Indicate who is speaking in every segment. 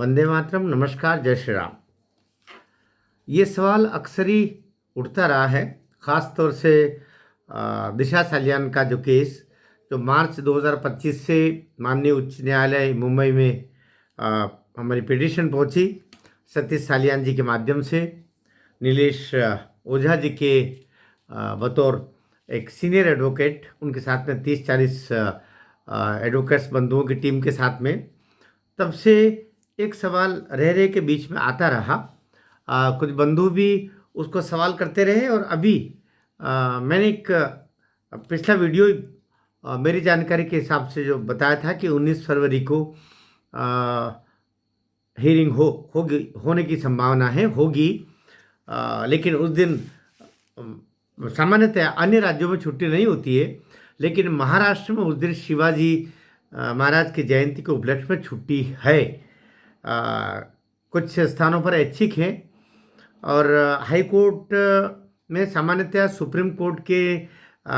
Speaker 1: वंदे मातरम। नमस्कार, जय श्री राम। ये सवाल अक्सर ही उठता रहा है, ख़ास तौर से दिशा सालियान का जो केस जो मार्च 2025 से माननीय उच्च न्यायालय मुंबई में हमारी पिटीशन पहुंची सतीश सालियान जी के माध्यम से, नीलेश ओझा जी के बतौर एक सीनियर एडवोकेट, उनके साथ में 30-40 एडवोकेट्स बंधुओं की टीम के साथ में। तब से एक सवाल रह रहे के बीच में आता रहा। कुछ बंधु भी उसको सवाल करते रहे और अभी मैंने एक पिछला वीडियो मेरी जानकारी के हिसाब से जो बताया था कि 19 फरवरी को हियरिंग होगी, होने की संभावना है, होगी। लेकिन उस दिन सामान्यतः अन्य राज्यों में छुट्टी नहीं होती है, लेकिन महाराष्ट्र में उस दिन शिवाजी महाराज की जयंती के उपलक्ष्य में छुट्टी है। कुछ स्थानों पर ऐच्छिक है और हाई कोर्ट में सामान्यतः सुप्रीम कोर्ट के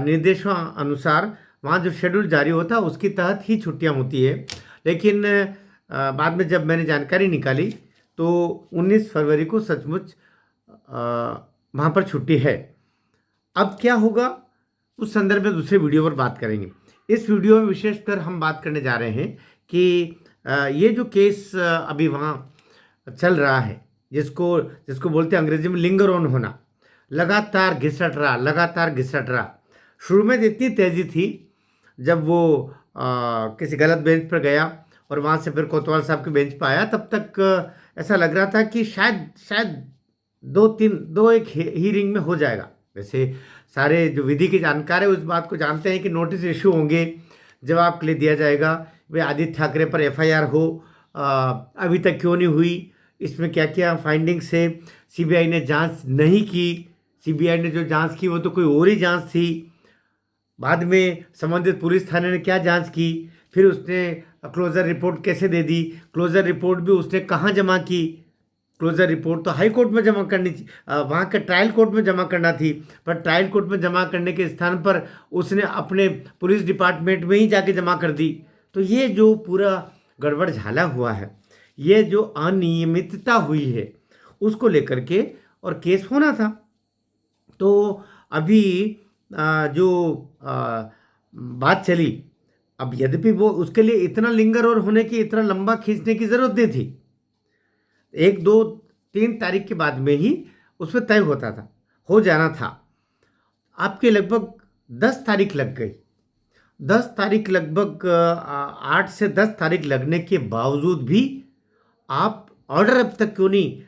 Speaker 1: निर्देशों अनुसार वहाँ जो शेड्यूल जारी होता है उसके तहत ही छुट्टियाँ होती है। लेकिन बाद में जब मैंने जानकारी निकाली तो 19 फरवरी को सचमुच वहाँ पर छुट्टी है। अब क्या होगा उस संदर्भ में दूसरे वीडियो पर बात करेंगे। इस वीडियो में विशेषकर हम बात करने जा रहे हैं कि ये जो केस अभी वहाँ चल रहा है, जिसको बोलते हैं अंग्रेजी में लिंगर ऑन होना, लगातार घिसट रहा। शुरू में इतनी तेज़ी थी जब वो किसी गलत बेंच पर गया और वहाँ से फिर कोतवाल साहब के बेंच पर आया, तब तक ऐसा लग रहा था कि शायद दो एक हियरिंग में हो जाएगा। वैसे सारे जो विधि के जानकार है उस बात को जानते हैं कि नोटिस इशू होंगे, जवाब के लिए दिया जाएगा, वे आदित्य ठाकरे पर एफआईआर हो, अभी तक क्यों नहीं हुई, इसमें क्या क्या फाइंडिंग्स है, सीबीआई ने जांच नहीं की, सीबीआई ने जो जांच की वो तो कोई और ही जांच थी, बाद में संबंधित पुलिस थाने ने क्या जांच की, फिर उसने क्लोजर रिपोर्ट कैसे दे दी, क्लोजर रिपोर्ट भी उसने कहाँ जमा की, क्लोजर रिपोर्ट तो हाई कोर्ट में जमा करनी थी, वहाँ के ट्रायल कोर्ट में जमा करना थी, पर ट्रायल कोर्ट में जमा करने के स्थान पर उसने अपने पुलिस डिपार्टमेंट में ही जाके जमा कर दी। तो ये जो पूरा गड़बड़ झाला हुआ है, ये जो अनियमितता हुई है, उसको लेकर के और केस होना था। तो अभी जो बात चली, अब यद्यपि वो उसके लिए इतना लिंगर और होने की, इतना लंबा खींचने की ज़रूरत नहीं थी। 1, 2, 3 तारीख के बाद में ही उसमें तय होता था, हो जाना था। आपके लगभग 10 तारीख लग गई। 10 तारीख लगभग 8 से 10 तारीख लगने के बावजूद भी आप ऑर्डर अब तक क्यों नहीं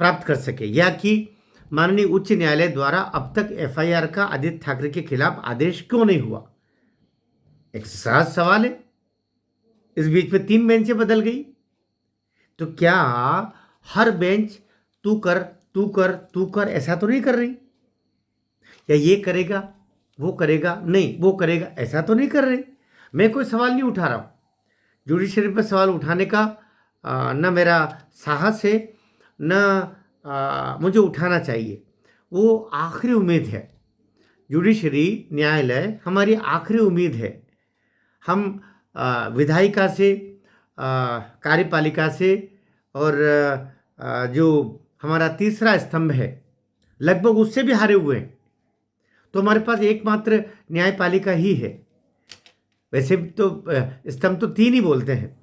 Speaker 1: प्राप्त कर सके, या कि माननीय उच्च न्यायालय द्वारा अब तक एफआईआर का आदित्य ठाकरे के खिलाफ आदेश क्यों नहीं हुआ? एक सहज सवाल है। इस बीच में 3 बेंचें बदल गई, तो क्या हर बेंच तू कर ऐसा तो नहीं कर रही, या ये करेगा वो करेगा, नहीं वो करेगा ऐसा तो नहीं कर रही। मैं कोई सवाल नहीं उठा रहा हूँ, जुडिशरी पर सवाल उठाने का न मेरा साहस है, न मुझे उठाना चाहिए। वो आखिरी उम्मीद है, जुडिशरी न्यायालय हमारी आखिरी उम्मीद है। हम विधायिका से, कार्यपालिका से और जो हमारा तीसरा स्तंभ है, लगभग उससे भी हारे हुए हैं। तो हमारे पास एकमात्र न्यायपालिका ही है। वैसे तो स्तंभ तो 3 ही बोलते हैं,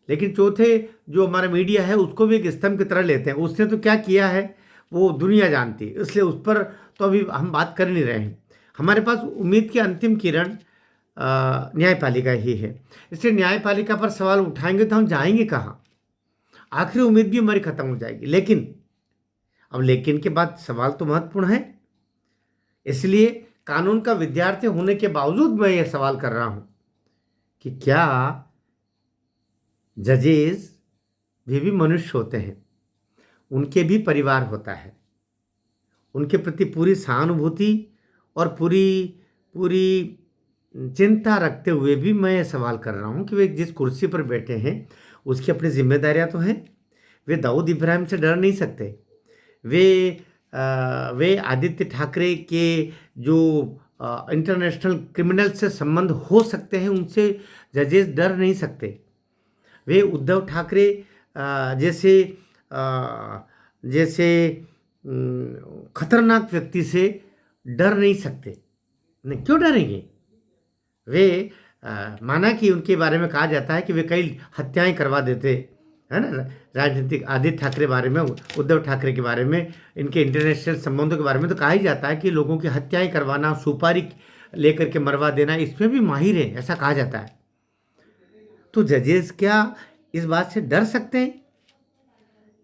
Speaker 1: लेकिन चौथे जो हमारा मीडिया है उसको भी एक स्तंभ की तरह लेते हैं। उसने तो क्या किया है वो दुनिया जानती है, इसलिए उस पर तो अभी हम बात कर नहीं रहे हैं। हमारे पास उम्मीद की अंतिम किरण न्यायपालिका ही है। इसलिए न्यायपालिका पर सवाल उठाएंगे तो हम जाएंगे कहाँ? आखिरी उम्मीद भी हमारी खत्म हो जाएगी। लेकिन के बाद सवाल तो महत्वपूर्ण है। इसलिए कानून का विद्यार्थी होने के बावजूद मैं ये सवाल कर रहा हूं कि क्या जजेस भी मनुष्य होते हैं, उनके भी परिवार होता है, उनके प्रति पूरी सहानुभूति और पूरी चिंता रखते हुए भी मैं ये सवाल कर रहा हूं कि वे जिस कुर्सी पर बैठे हैं उसकी अपनी जिम्मेदारियां तो हैं। वे दाऊद इब्राहिम से डर नहीं सकते, वे आदित्य ठाकरे के जो इंटरनेशनल क्रिमिनल से संबंध हो सकते हैं उनसे जजेस डर नहीं सकते। वे उद्धव ठाकरे जैसे जैसे खतरनाक व्यक्ति से डर नहीं सकते। नहीं, क्यों डरेंगे? वे माना कि उनके बारे में कहा जाता है कि वे कई हत्याएं करवा देते, है ना। राजनीतिक आदित्य ठाकरे बारे में, उद्धव ठाकरे के बारे में, इनके इंटरनेशनल संबंधों के बारे में तो कहा ही जाता है कि लोगों की हत्याएं करवाना, सुपारी लेकर के मरवा देना, इसमें भी माहिर है, ऐसा कहा जाता है। तो जजेस क्या इस बात से डर सकते हैं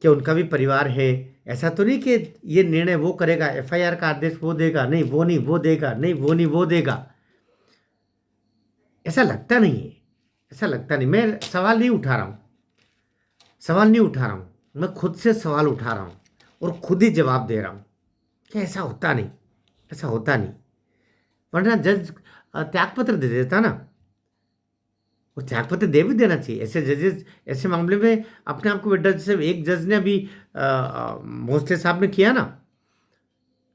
Speaker 1: कि उनका भी परिवार है? ऐसा तो नहीं कि ये निर्णय वो करेगा, एफआईआर का आदेश वो देगा, नहीं वो नहीं वो देगा, नहीं वो नहीं वो देगा। ऐसा लगता नहीं है, ऐसा लगता नहीं। मैं सवाल नहीं उठा रहा हूँ, सवाल नहीं उठा रहा हूँ, मैं खुद से सवाल उठा रहा हूँ और खुद ही जवाब दे रहा हूँ कि ऐसा होता नहीं, ऐसा होता नहीं। वरना जज त्यागपत्र दे देता ना, वो त्यागपत्र दे भी देना चाहिए। ऐसे जजेस ऐसे मामले में अपने आप को विड्रॉ, जैसे एक जज ने अभी भोसले साहब ने किया ना,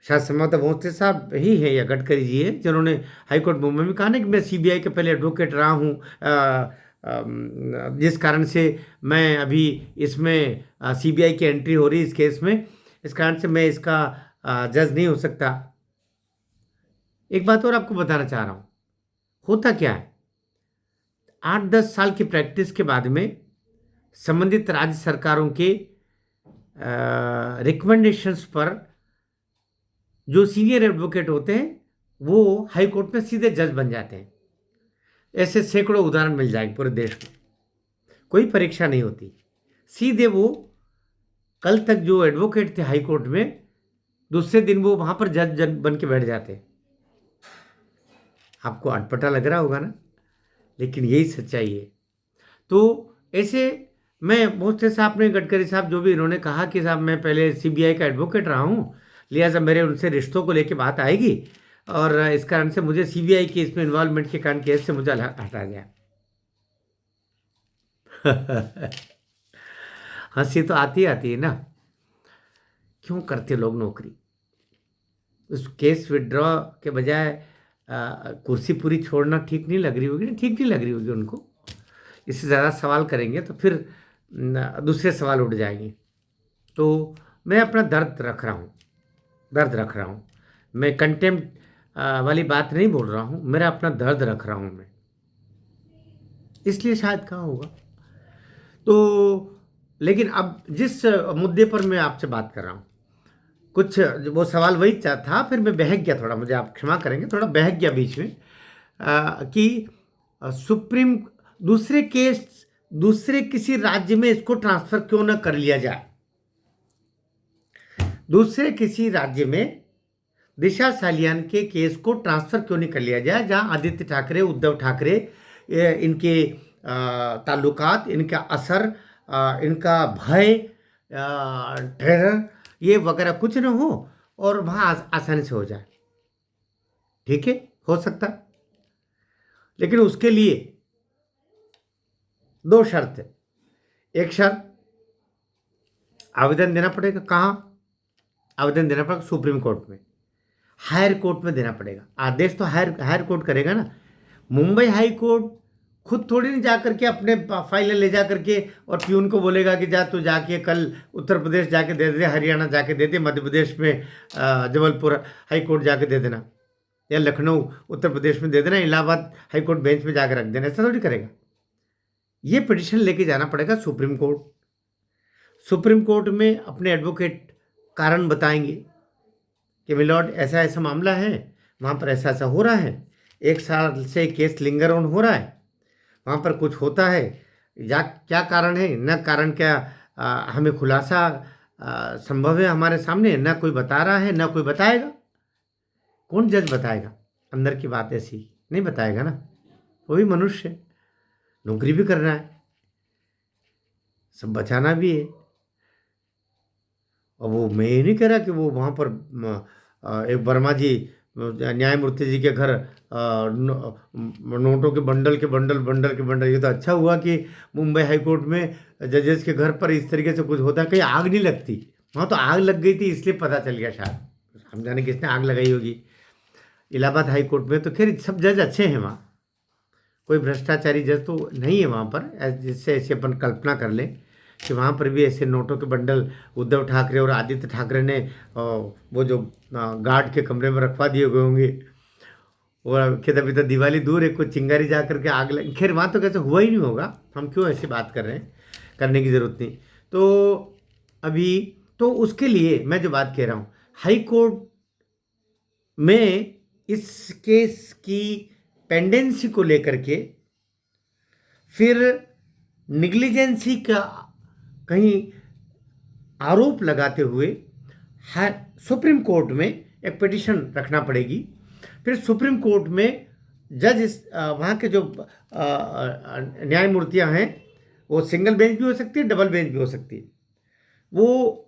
Speaker 1: शायद संभवतः भोसले साहब ही है या गडकरी जी है, जिन्होंने हाईकोर्ट मुंबई में कहा ना कि मैं सीबीआई के पहले एडवोकेट रहा हूँ, जिस कारण से मैं अभी इसमें सीबीआई की एंट्री हो रही है इस केस में, इस कारण से मैं इसका जज नहीं हो सकता। एक बात और आपको बताना चाह रहा हूँ, होता क्या है, 8-10 साल की प्रैक्टिस के बाद में संबंधित राज्य सरकारों के रिकमेंडेशंस पर जो सीनियर एडवोकेट होते हैं वो हाई कोर्ट में सीधे जज बन जाते हैं। ऐसे सैकड़ों उदाहरण मिल जाएंगे पूरे देश में, कोई परीक्षा नहीं होती, सीधे वो कल तक जो एडवोकेट थे हाई कोर्ट में, दूसरे दिन वो वहां पर जज बन के बैठ जाते। आपको अटपटा लग रहा होगा ना, लेकिन यही सच्चाई है। तो ऐसे मैं भोसले साहब ने, गडकरी साहब जो भी इन्होंने कहा कि साहब मैं पहले सीबीआई का एडवोकेट रहा हूँ, लिहाजा मेरे उनसे रिश्तों को लेके बात आएगी और इस कारण से मुझे सीबीआई के इसमें इन्वॉल्वमेंट के कारण केस से मुझे हटा गया। हंसी तो आती है ना। क्यों करते लोग नौकरी? उस केस विड्रॉ के बजाय कुर्सी पूरी छोड़ना ठीक नहीं लग रही होगी, ठीक नहीं लग रही होगी उनको। इससे ज़्यादा सवाल करेंगे तो फिर दूसरे सवाल उठ जाएंगे। तो मैं अपना दर्द रख रहा हूँ, दर्द रख रहा हूँ। मैं कंटेम्प्ट वाली बात नहीं बोल रहा हूँ, मेरा अपना दर्द रख रहा हूँ मैं, इसलिए शायद कहा होगा। तो लेकिन अब जिस मुद्दे पर मैं आपसे बात कर रहा हूँ, कुछ वो सवाल वही था, फिर मैं बहक गया थोड़ा, मुझे आप क्षमा करेंगे, थोड़ा बहक गया बीच में कि सुप्रीम दूसरे केस दूसरे किसी राज्य में इसको ट्रांसफर क्यों ना कर लिया जाए। दूसरे किसी राज्य में दिशा सालियान के केस को ट्रांसफर क्यों नहीं कर लिया जाए, जहां आदित्य ठाकरे, उद्धव ठाकरे, इनके ताल्लुकात, इनका असर, इनका भय, टेरर, ये वगैरह कुछ न हो और वहां आसानी से हो जाए। ठीक है, हो सकता, लेकिन उसके लिए 2 शर्त है। एक शर्त, आवेदन देना पड़ेगा। कहाँ आवेदन देना पड़ेगा? सुप्रीम कोर्ट में, हायर कोर्ट में देना पड़ेगा। आदेश तो हायर कोर्ट करेगा ना। मुंबई हाई कोर्ट खुद थोड़ी नहीं जा करके अपने फाइलें ले जा करके और प्यून को बोलेगा कि जा तू जाके कल उत्तर प्रदेश जाके दे दे, हरियाणा जाके दे दे, मध्य प्रदेश में जबलपुर हाई कोर्ट जाके दे देना, या लखनऊ उत्तर प्रदेश में दे देना, इलाहाबाद हाई कोर्ट बेंच में जाकर रख देना। ऐसा थोड़ी करेगा। ये पिटिशन लेके जाना पड़ेगा सुप्रीम कोर्ट। सुप्रीम कोर्ट में अपने एडवोकेट कारण बताएंगे कि मिलॉर्ड ऐसा ऐसा मामला है, वहाँ पर ऐसा ऐसा हो रहा है, 1 साल से केस लिंगर ऑन हो रहा है, वहाँ पर कुछ होता है, या क्या कारण है, न कारण क्या हमें खुलासा संभव है हमारे सामने, न कोई बता रहा है, न कोई बताएगा। कौन जज बताएगा? अंदर की बात ऐसी नहीं बताएगा ना, वो भी मनुष्य है, नौकरी भी करना है, सब बचाना भी है। और वो मैं ये नहीं कह रहा कि वो वहाँ पर एक वर्मा जी, न्यायमूर्ति जी के घर नोटों के बंडल के बंडल। ये तो अच्छा हुआ कि मुंबई हाई कोर्ट में जजेस के घर पर इस तरीके से कुछ होता है, कहीं आग नहीं लगती। वहाँ तो आग लग गई थी, इसलिए पता चल गया, शायद हम जाने किसने आग लगाई होगी। इलाहाबाद हाई कोर्ट में तो खैर सब जज अच्छे हैं, वहाँ कोई भ्रष्टाचारी जज तो नहीं है वहाँ पर, जिससे ऐसे अपन कल्पना कर लें कि वहाँ पर भी ऐसे नोटों के बंडल उद्धव ठाकरे और आदित्य ठाकरे ने वो जो गार्ड के कमरे में रखवा दिए गए होंगे। और कहते अभी तो दिवाली दूर है, कुछ चिंगारी जा करके आग लग, खैर वहाँ तो कैसे हुआ ही नहीं होगा, हम क्यों ऐसी बात कर रहे हैं, करने की ज़रूरत नहीं। तो अभी तो उसके लिए मैं जो बात कह रहा हूँ, हाई कोर्ट में इस केस की पेंडेंसी को लेकर के फिर निग्लिजेंसी का कहीं आरोप लगाते हुए सुप्रीम कोर्ट में एक पिटिशन रखना पड़ेगी। फिर सुप्रीम कोर्ट में जज वहाँ के जो न्यायमूर्तियाँ हैं, वो सिंगल बेंच भी हो सकती है, डबल बेंच भी हो सकती है, वो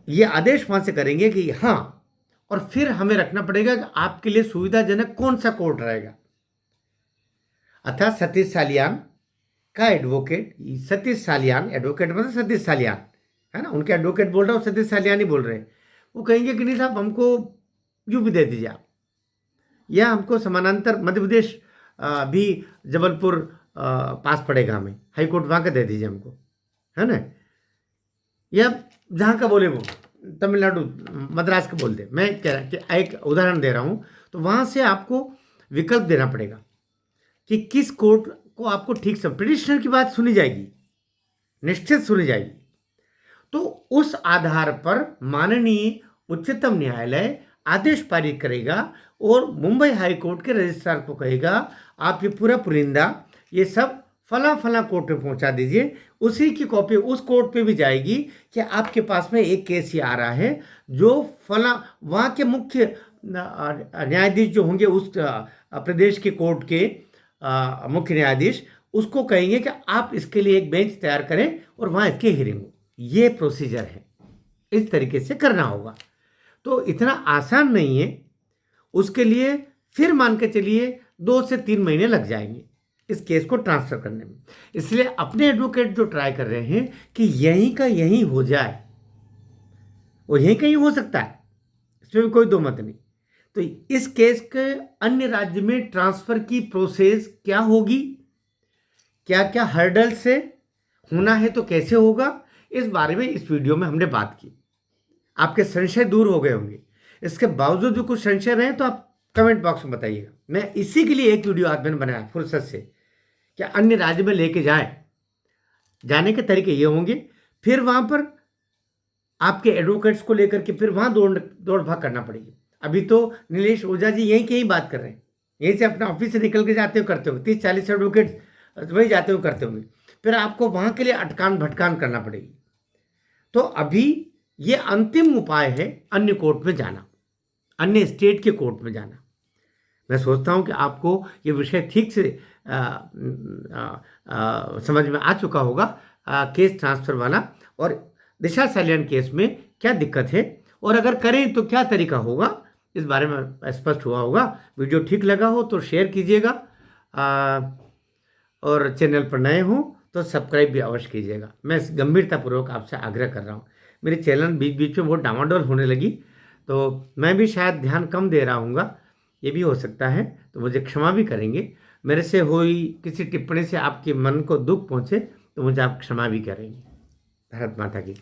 Speaker 1: ये आदेश वहाँ से करेंगे कि हाँ, और फिर हमें रखना पड़ेगा कि आपके लिए सुविधाजनक कौन सा कोर्ट रहेगा। अर्थात सतीश सालियान का एडवोकेट, सतीश सालियान एडवोकेट मतलब सतीश सालियान है ना, उनके एडवोकेट बोल रहा हूँ, सतीश सालियान ही बोल रहे हैं। वो कहेंगे कि नहीं साहब, हमको यूपी दे दीजिए आप, या हमको समानांतर मध्य प्रदेश भी जबलपुर पास पड़ेगा, हमें हाई कोर्ट वहाँ का दे दीजिए हमको, है ना, या जहाँ का बोले वो तमिलनाडु मद्रास का बोल दे। मैं कह रहा कि एक उदाहरण दे रहा हूँ, तो वहाँ से आपको विकल्प देना पड़ेगा कि किस कोर्ट को आपको ठीक से, पिटिशनर की बात सुनी जाएगी, निश्चित सुनी जाएगी। तो उस आधार पर माननीय उच्चतम न्यायालय आदेश पारित करेगा और मुंबई हाई कोर्ट के रजिस्ट्रार को कहेगा आप ये पूरा पुलिंदा ये सब फला फला कोर्ट में पहुंचा दीजिए। उसी की कॉपी उस कोर्ट पे भी जाएगी कि आपके पास में एक केस ही आ रहा है, जो फला वहाँ के मुख्य न्यायाधीश जो होंगे उस प्रदेश के कोर्ट के मुख्य न्यायाधीश उसको कहेंगे कि आप इसके लिए एक बेंच तैयार करें और वहाँ इसकी हियरिंग हो। ये प्रोसीजर है, इस तरीके से करना होगा। तो इतना आसान नहीं है, उसके लिए फिर मान के चलिए 2 से 3 महीने लग जाएंगे इस केस को ट्रांसफर करने में। इसलिए अपने एडवोकेट जो ट्राई कर रहे हैं कि यहीं का यहीं हो जाए, वो यहीं कहीं हो सकता है, इसमें भी कोई दो मत नहीं। तो इस केस के अन्य राज्य में ट्रांसफर की प्रोसेस क्या होगी, क्या क्या हर्डल से होना है, तो कैसे होगा, इस बारे में इस वीडियो में हमने बात की। आपके संशय दूर हो गए होंगे। इसके बावजूद भी कुछ संशय रहे तो आप कमेंट बॉक्स में बताइएगा। मैं इसी के लिए एक वीडियो आज मैंने बनाया फुर्सत से, कि अन्य राज्य में लेके जाने के तरीके ये होंगे। फिर वहाँ पर आपके एडवोकेट्स को लेकर के फिर वहाँ दौड़ भाग करना पड़ेगी। अभी तो नीलेश ओझा जी यहीं की ही बात कर रहे हैं, यहीं से अपना ऑफिस से निकल के जाते हो करते हो, 30-40 एडवोकेट्स वही जाते हो करते होंगे, फिर आपको वहाँ के लिए अटकान भटकान करना पड़ेगी। तो अभी ये अंतिम उपाय है अन्य कोर्ट में जाना, अन्य स्टेट के कोर्ट में जाना। मैं सोचता हूँ कि आपको ये विषय ठीक से समझ में आ चुका होगा, केस ट्रांसफ़र वाला, और दिशा सालियान केस में क्या दिक्कत है और अगर करें तो क्या तरीका होगा, इस बारे में स्पष्ट हुआ होगा। वीडियो ठीक लगा हो तो शेयर कीजिएगा, और चैनल पर नए हो तो सब्सक्राइब भी अवश्य कीजिएगा। मैं गंभीरतापूर्वक आपसे आग्रह कर रहा हूँ। मेरी चैनल बीच बीच में बहुत डामाडोल होने लगी, तो मैं भी शायद ध्यान कम दे रहा हूँगा, ये भी हो सकता है, तो मुझे क्षमा भी करेंगे। मेरे से हुई किसी टिप्पणी से आपके मन को दुख पहुँचे तो मुझे आप क्षमा भी करेंगे। भारत माता की।